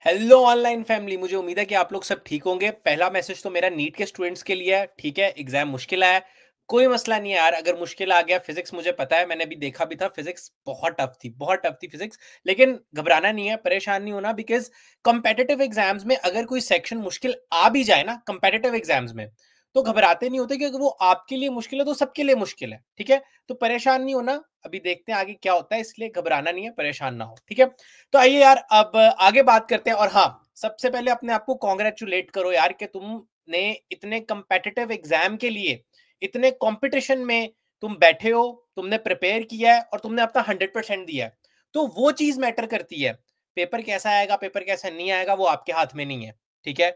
Hello online family, मुझे उम्मीद है कि आप लोग सब ठीक होंगे। पहला मैसेज तो मेरा नीट के स्टूडेंट्स के लिए है। ठीक है, एग्जाम मुश्किल आया, कोई मसला नहीं है यार। अगर मुश्किल आ गया, फिजिक्स मुझे पता है, मैंने अभी देखा भी था, फिजिक्स बहुत टफ थी फिजिक्स। लेकिन घबराना नहीं है, परेशान नहीं होना, बिकॉज कंपेटिटिव एग्जाम्स में अगर कोई सेक्शन मुश्किल आ भी जाए ना कंपेटिटिव एग्जाम्स में, तो घबराते नहीं होते, क्योंकि वो आपके लिए मुश्किल है तो सबके लिए मुश्किल है। ठीक है, तो परेशान नहीं होना। अभी देखते हैं आगे क्या होता है, इसलिए घबराना नहीं है, परेशान ना हो। ठीक है, तो आइए यार, अब आगे बात करते हैं। और हाँ, सबसे पहले अपने आप को कॉन्ग्रेचुलेट करो यार, कि तुमने इतने कंपेटिटिव एग्जाम के लिए, इतने कंपटीशन में तुम बैठे हो, तुमने प्रिपेयर किया है और तुमने अपना 100% दिया है। तो वो चीज मैटर करती है। पेपर कैसा आएगा, पेपर कैसा नहीं आएगा, वो आपके हाथ में नहीं है। ठीक है,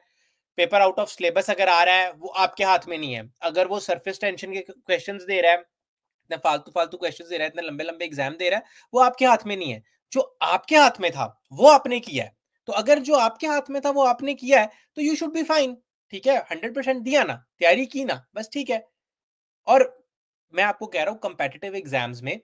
पेपर आउट ऑफ सिलेबस अगर आ रहा है, वो आपके हाथ में नहीं है। अगर वो सरफेस टेंशन के क्वेश्चंस दे रहा है, इतने फालतू फालतू क्वेश्चंस दे रहा है, इतने लंबे लंबे एग्जाम दे रहा है, वो आपके हाथ में नहीं है। जो आपके हाथ में था वो आपने किया है। तो अगर जो आपके हाथ में था वो आपने किया है, तो यू शुड बी फाइन। ठीक है, 100% दिया ना, तैयारी की ना, बस ठीक है। और मैं आपको कह रहा हूँ, कंपेटिटिव एग्जाम्स में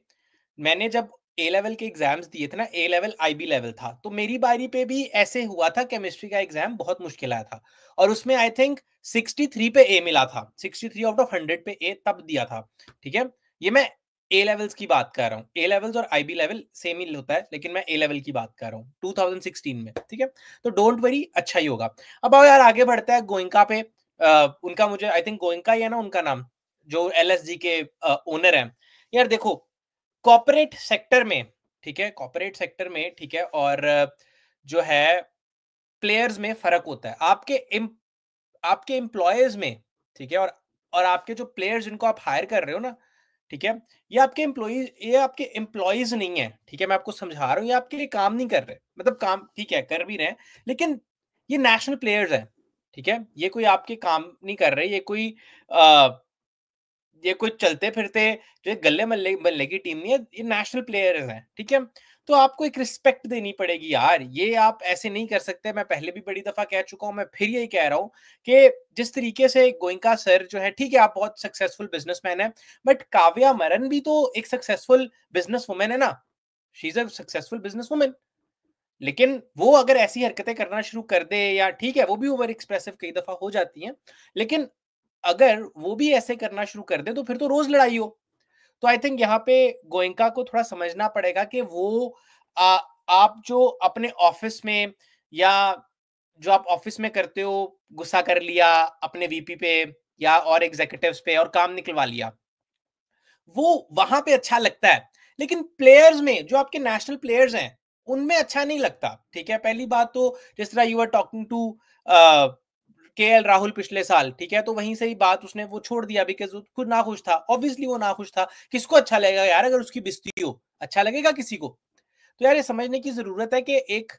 मैंने जब ए लेवल के एग्जाम्स दिए थे ना, ए लेवल आईबी लेवल था, तो मेरी बारी पे भी ऐसे हुआ था। केमिस्ट्री का एग्जाम बहुत मुश्किल आया था, और उसमें आई थिंक 63 पे ए मिला था, 63 आउट ऑफ 100 पे ए तब दिया था। ठीक है, ये मैं ए लेवल्स की बात कर रहा हूँ। ए लेवल्स और आईबी लेवल सेम ही होता है, लेकिन मैं ए लेवल की बात कर रहा हूँ 2016 में। ठीक है, तो डोंट वरी, अच्छा ही होगा। अब आओ यार, आगे बढ़ता है गोइंका पे। उनका मुझे आई थिंक गोइंका ही है ना उनका नाम, जो एलएसजी के ओनर है। यार देखो, कॉर्पोरेट सेक्टर में, ठीक है, कॉर्पोरेट सेक्टर में, ठीक है, और जो है प्लेयर्स में फर्क होता है। आपके एम्प्लॉयज में, ठीक है, और आपके जो प्लेयर्स जिनको आप हायर कर रहे हो ना, ठीक है, ये आपके एम्प्लॉयज नहीं है। ठीक है, मैं आपको समझा रहा हूँ, ये आपके लिए काम नहीं कर रहे, मतलब काम ठीक है कर भी रहे हैं, लेकिन ये नेशनल प्लेयर्स हैं। ठीक है, ये कोई आपके काम नहीं कर रहे, ये कोई चलते फिरते जो गल्ले मल्ले मल्ले की टीम नहीं है, ये नेशनल प्लेयर्स हैं। ठीक है, तो आपको एक रिस्पेक्ट देनी पड़ेगी यार, ये आप ऐसे नहीं कर सकते। मैं पहले भी बड़ी दफा कह चुका हूं, मैं फिर यही कह रहा हूं कि जिस तरीके से गोइंका सर जो है, ठीक है, आप बहुत सक्सेसफुल बिजनेसमैन है, बट काव्या मरन भी तो एक सक्सेसफुल बिजनेस वुमेन है ना। She is a successful business women. लेकिन वो अगर ऐसी हरकतें करना शुरू कर दे, या ठीक है वो भी ओवर एक्सप्रेसिव कई दफा हो जाती हैं, लेकिन अगर वो भी ऐसे करना शुरू कर दे, तो फिर तो रोज लड़ाई हो। तो आई थिंक यहाँ पे गोयनका को थोड़ा समझना पड़ेगा कि वो आ, आप जो अपने ऑफिस में, या जो आप ऑफिस में करते हो, गुस्सा कर लिया अपने वीपी पे या और एग्जीक्यूटिव्स पे और काम निकलवा लिया, वो वहां पे अच्छा लगता है। लेकिन प्लेयर्स में, जो आपके नेशनल प्लेयर्स हैं, उनमें अच्छा नहीं लगता। ठीक है, पहली बात तो जिस तरह यू आर टॉकिंग टू के एल राहुल पिछले साल, ठीक है, तो वहीं से ही बात उसने वो छोड़ दिया, बिकॉज खुद नाखुश था। ऑब्वियसली वो नाखुश था, किसको अच्छा लगेगा यार अगर उसकी बिस्ती हो, अच्छा लगेगा किसी को? तो यार ये समझने की जरूरत है कि एक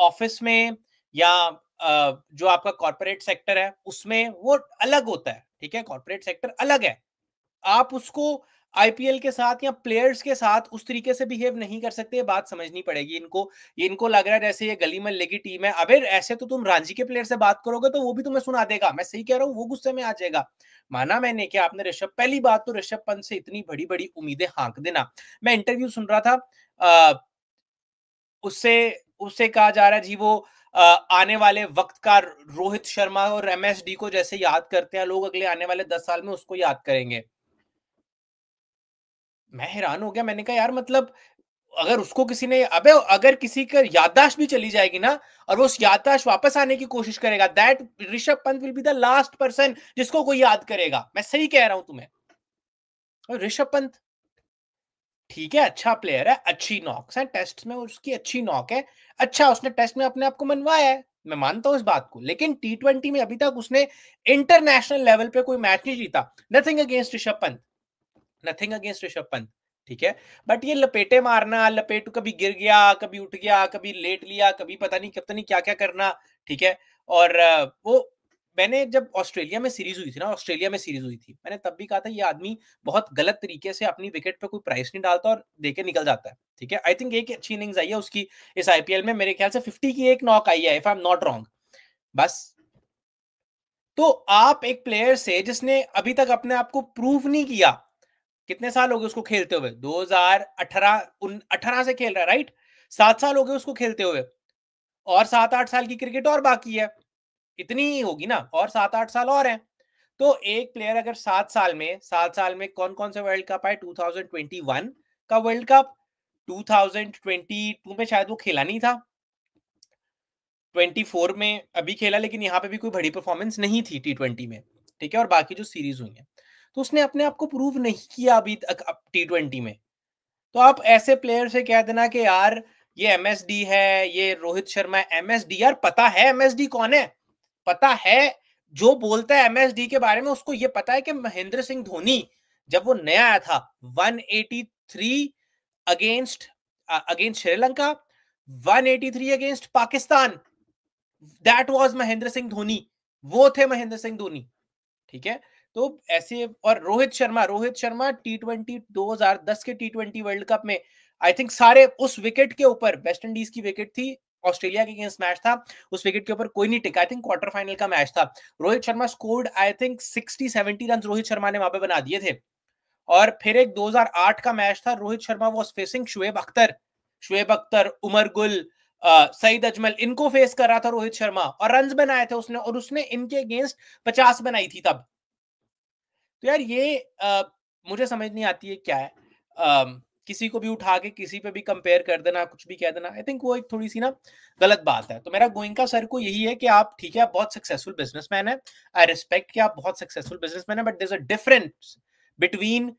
ऑफिस में, या जो आपका कॉर्पोरेट सेक्टर है उसमें वो अलग होता है। ठीक है, कॉर्पोरेट सेक्टर अलग है। आप उसको आईपीएल के साथ या प्लेयर्स के साथ उस तरीके से बिहेव नहीं कर सकते, ये बात समझनी पड़ेगी इनको। ये इनको लग रहा है जैसे ये गली मोहल्ले की टीम है। अबे ऐसे तो तुम रांची के प्लेयर से बात करोगे तो वो भी तुम्हें सुना देगा, मैं सही कह रहा हूँ, वो गुस्से में आ जाएगा। माना मैंने कि आपने ऋषभ, पहली बात तो ऋषभ पंत से इतनी बड़ी बड़ी उम्मीदें हाँक देना। मैं इंटरव्यू सुन रहा था, उससे उससे कहा जा रहा है जी, वो आने वाले वक्त का रोहित शर्मा और एमएसडी को जैसे याद करते हैं लोग, अगले आने वाले 10 साल में उसको याद करेंगे। मैं हैरान हो गया, मैंने कहा यार मतलब, अगर उसको किसी ने, अबे अगर किसी का याददाश्त भी चली जाएगी ना, और वो उस याददाश्त वापस आने की कोशिश करेगा, that Rishabh Pant will be the last person जिसको कोई याद करेगा। मैं सही कह रहा हूं तुम्हें। और ऋषभ पंत ठीक है, अच्छा प्लेयर है, अच्छी नॉक्स है टेस्ट में, उसकी अच्छी नॉक है, अच्छा उसने टेस्ट में अपने आप को मनवाया है, मैं मानता हूं इस बात को। लेकिन टी20 में अभी तक उसने इंटरनेशनल लेवल पे कोई मैच नहीं जीता। Nothing against Rishabh Pant, nothing against Rishabh Pant, ठीक है, बट ये लपेटे मारना, लपेट कभी गिर गया, कभी उठ गया, कभी लेट लिया, कभी पता नहीं क्या क्या करना। ठीक है, और वो मैंने जब ऑस्ट्रेलिया में सीरीज हुई थी ना, ऑस्ट्रेलिया में सीरीज हुई थी, मैंने तब भी कहा था ये आदमी बहुत गलत तरीके से अपनी विकेट पे कोई प्राइस नहीं डालता और देके निकल जाता है। ठीक है, आई थिंक एक अच्छी इनिंग्स आई है उसकी इस आईपीएल में, मेरे ख्याल से 50 की एक नॉक आई है, if I am not wrong. बस, तो आप एक प्लेयर से जिसने अभी तक अपने आप को प्रूव नहीं किया, कितने साल हो गए उसको खेलते हुए, 2018 18 से खेल रहा है, राइट? 7 साल हो गए उसको खेलते हुए, और 7-8 साल की क्रिकेट और बाकी है, इतनी ही होगी ना, और 7-8 साल और हैं। तो एक प्लेयर अगर 7 साल में कौन-कौन से वर्ल्ड कप आए? 2021 का वर्ल्ड कप, 2022 में शायद वो खेला नहीं था, 24 में अभी खेला, लेकिन यहाँ पे भी कोई बड़ी परफॉर्मेंस नहीं थी टी20 में, ठीक है? और बाकी जो सीरीज हुई हैं, तो उसने अपने आप को प्रूव नहीं किया अभी तक अब टी20 में। तो आप ऐसे प्लेयर से कह देना कि यार ये एमएसडी है, ये रोहित शर्मा है। एमएसडी, यार पता है एमएसडी कौन है? पता है, जो बोलता है एमएसडी के बारे में उसको ये पता है कि महेंद्र सिंह धोनी जब वो नया आया था 183 against against Sri Lanka, 183 against Pakistan, that was Mahendra Singh Dhoni, वो थे महेंद्र सिंह धोनी, ठीक है? तो ऐसे, और रोहित शर्मा टी20 2010 के टी20 वर्ल्ड कप में आई थिंक सारे उस विकेट के ऊपर, वेस्ट इंडीज की विकेट थी, ऑस्ट्रेलिया के अगेंस्ट मैच था, उस विकेट के ऊपर कोई नहीं टिका। आई थिंक क्वार्टर फाइनल का मैच था, Rohit Sharma scored I think 60-70 run Rohit Sharma ने वहां पे बना दिए थे। और फिर एक 2008 का मैच था, रोहित शर्मा वाज फेसिंग शुएब अख्तर, उमर गुल, सईद अजमल, इनको फेस कर रहा था रोहित शर्मा, और रन्स बनाए थे उसने, और उसने इनके अगेंस्ट 50 बनाई थी तब। तो यार ये मुझे समझ नहीं आती है क्या है, किसी को भी उठा के किसी पे भी कंपेयर कर देना, कुछ भी कह देना, आई थिंक वो एक थोड़ी सी ना गलत बात है। तो मेरा गोइंका सर को यही है कि आप, ठीक है, आप बहुत सक्सेसफुल बिजनेसमैन है, आई रिस्पेक्ट कि आप बहुत सक्सेसफुल बिजनेसमैन है, but there is a difference between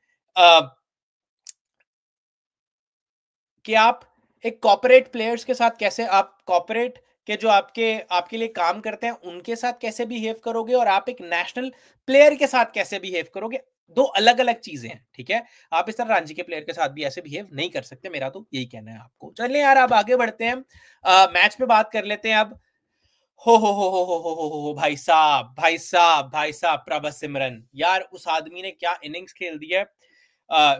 कि आप एक कॉर्पोरेट प्लेयर्स के साथ कैसे, आप कॉर्पोरेट के जो आपके आपके लिए काम करते हैं उनके साथ कैसे बिहेव करोगे, और आप एक नेशनल प्लेयर के साथ कैसे बिहेव करोगे, दो अलग अलग चीजें हैं, ठीक है? आप इस तरह रांची के प्लेयर के साथ भी ऐसे बिहेव नहीं कर सकते, मेरा तो यही कहना है आपको। चलिए यार, अब आगे बढ़ते हैं, मैच पे बात कर लेते हैं अब। हो, भाई साहब, भाई साहब, भाई साहब, प्रभा सिमरन, यार उस आदमी ने क्या इनिंग्स खेल दी है।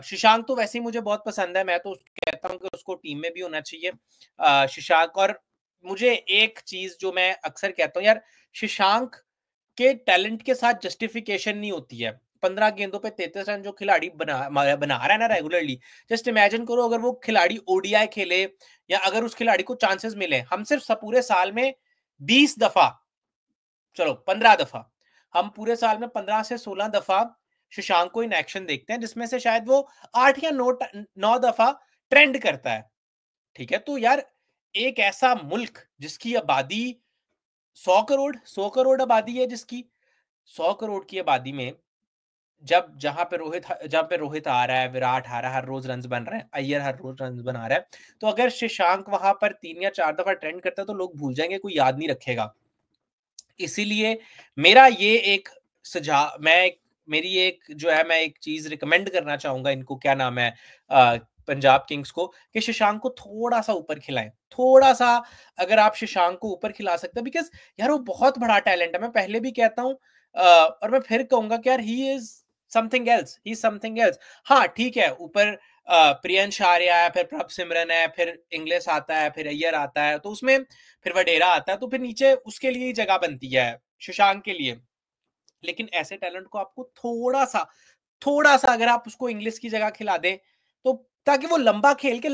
शशांक तो वैसे ही मुझे बहुत पसंद है, मैं तो कहता हूँ कि उसको टीम में भी होना चाहिए, शशांक। और मुझे एक चीज जो मैं अक्सर कहता हूँ यार, शशांक के टैलेंट के साथ जस्टिफिकेशन नहीं होती है। 15 गेंदों पे 33 रन जो खिलाड़ी बना रहा है ना रेगुलरली, जस्ट इमेजिन करो अगर वो खिलाड़ी ओडीआई खेले, या अगर उस खिलाड़ी को चांसेस मिले, हम सिर्फ पूरे साल में 20 दफा, चलो 15 दफा, हम पूरे साल में 15 से 16 दफा शशांक को इन एक्शन देखते हैं, जिसमें से शायद वो 8 या 9 दफा ट्रेंड करता है, ठीक है? तो यार, एक ऐसा मुल्क जिसकी आबादी 100 करोड़ आबादी है, 100 करोड़ की आबादी में, जब जहां पे रोहित आ रहा है, विराट आ रहा है, हर रोज रन बन रहे हैं, अय्यर हर रोज रन बना रहा है, तो अगर शशांक वहां पर 3 या 4 दफा ट्रेंड करता है तो लोग भूल जाएंगे, कोई याद नहीं रखेगा। इसीलिए मेरा ये एक सुझाव, मेरी एक जो है, मैं एक चीज रिकमेंड करना चाहूंगा इनको, क्या नाम है, पंजाब किंग्स को, कि शशांक को थोड़ा सा ऊपर खिलाएं, थोड़ा सा। अगर आप शशांक को ऊपर खिला सकते हैं, बिकॉज यार वो बहुत बड़ा टैलेंट है, मैं पहले भी कहता हूँ, और मैं फिर कहूंगा कि यार ही इज समथिंग एल्स। हाँ ठीक है, ऊपर प्रियंश आर्या है, फिर प्रभ सिमरन है, फिर इंग्लिश आता है, फिर अय्यर आता है, तो उसमें फिर वडेरा आता है, तो फिर नीचे उसके लिए ही जगह बनती है, शशांक के लिए। लेकिन ऐसे टैलेंट को आपको थोड़ा सा अगर आप उसको इंग्लिश की जगह खिला दें, तो ताकि वो लंबा खेल के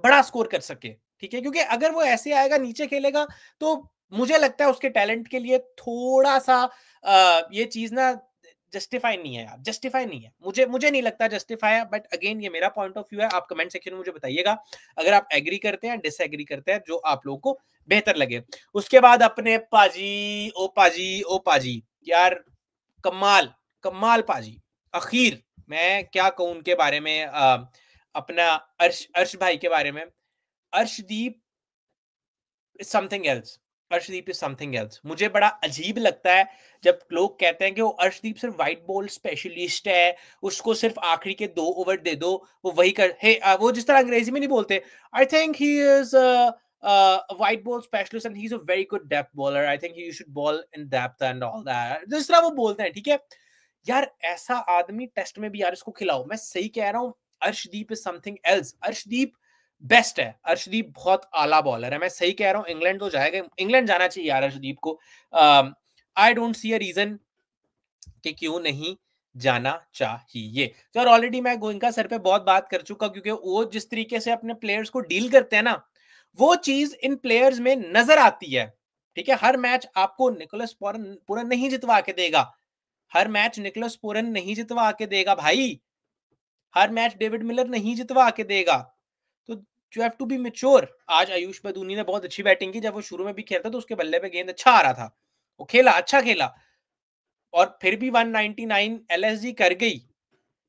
बड़ा स्कोर कर सके, ठीक है? क्योंकि अगर वो ऐसे आएगा, नीचे खेलेगा, तो मुझे लगता है उसके टैलेंट के लिए थोड़ा सा ये चीज ना जस्टिफाई नहीं है यार, जस्टिफाई नहीं है, मुझे नहीं लगता जस्टिफाई है, बट अगेन ये मेरा पॉइंट ऑफ व्यू है, आप कमेंट सेक्शन में मुझे बताइएगा अगर आप एग्री करते हैं, डिसएग्री करते हैं, जो आप लोगों को बेहतर लगे। उसके बाद अपने पाजी यार, कमाल कमाल पाजी, अखीर, मैं क्या कहूं उनके बारे में, अपना अर्श अर्श भाई के बारे में, Arshdeep something else, Arshdeep is something else. मुझे बड़ा अजीब लगता है जब लोग कहते हैं कि वो अर्शदीप सिर्फ व्हाइट बॉल स्पेशलिस्ट है, उसको सिर्फ आखिरी के 2 ओवर दे दो, वो वही कर, वो जिस तरह अंग्रेजी में नहीं बोलते, I think he is white ball specialist and he is a very good depth bowler, I think you should ball in depth and all that, जिस तरह वो बोलते हैं, ठीक है? यार ऐसा आदमी टेस्ट में भी यार इसको खिलाओ, मैं सही कह रहा हूँ। Arshdeep is something else, Arshdeep best है, अर्शदीप बहुत आला बॉलर है, मैं सही कह रहा हूँ। इंग्लैंड तो जाएगा, इंग्लैंड जाना चाहिए यार अर्शदीप को। I don't see a reason कि क्यों नहीं जाना चाहिए। तो ऑलरेडी मैं गोइंका सर पे बहुत बात कर चुका, क्योंकि वो जिस तरीके से अपने प्लेयर्स को डील करते हैं ना, वो चीज इन प्लेयर्स में नजर आती है। ठीक है, हर मैच आपको निकोलस पूरन नहीं जितवा के देगा, हर मैच निकोलस पूरन नहीं जितवा के देगा भाई, हर मैच डेविड मिलर नहीं जितवा के देगा। तो you have to be mature. आज आयुष बदूनी ने बहुत अच्छी बैटिंग की, जब वो शुरू में भी खेलता तो उसके बल्ले पे गेंद अच्छा आ रहा था, वो खेला, अच्छा खेला, और फिर भी 199 एलएसजी कर गई।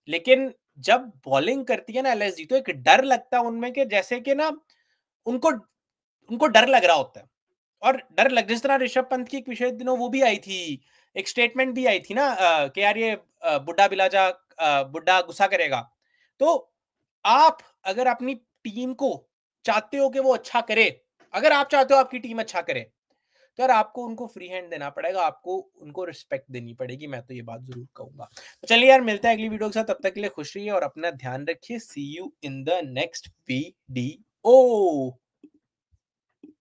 लेकिन जब बॉलिंग करती है ना एलएसजी, तो एक डर लगता है उनमें कि जैसे कि ना उनको उनको डर लग रहा होता है। और डर लग, जिस तरह ऋषभ पंत की पिछले दिनों वो भी आई थी, एक स्टेटमेंट भी आई थी ना कि यार ये बुड्ढा बिलाजा बुड्ढा गुस्सा करेगा। तो आप अगर अपनी टीम को चाहते हो कि वो अच्छा करे, अगर आप चाहते हो आपकी टीम अच्छा करे, तो यार आपको उनको फ्री हैंड देना पड़ेगा, आपको उनको रिस्पेक्ट देनी पड़ेगी, मैं तो ये बात जरूर कहूंगा। तो चलिए यार, मिलते हैं अगली वीडियो के साथ, तब तक के लिए खुश रहिए और अपना ध्यान रखिए। See you in the next video.